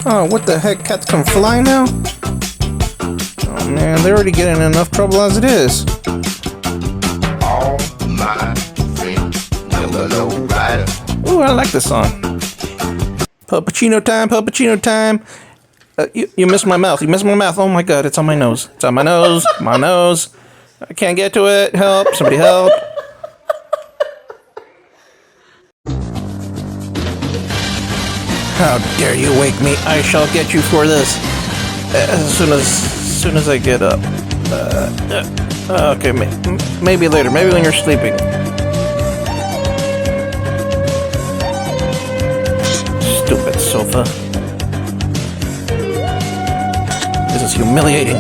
Oh, what the heck? Cats can fly now? Oh man, they're already getting in enough trouble as it is. All my friends never low rider. Ooh, I like this song. Puppuccino time, puppuccino time. You missed my mouth. You missed my mouth. Oh my god, it's on my nose. It's on my nose. My nose. I can't get to it. Help. Somebody help. How dare you wake me? I shall get you for this. As soon as I get up. Okay, maybe later. Maybe when you're sleeping. Stupid sofa. This is humiliating.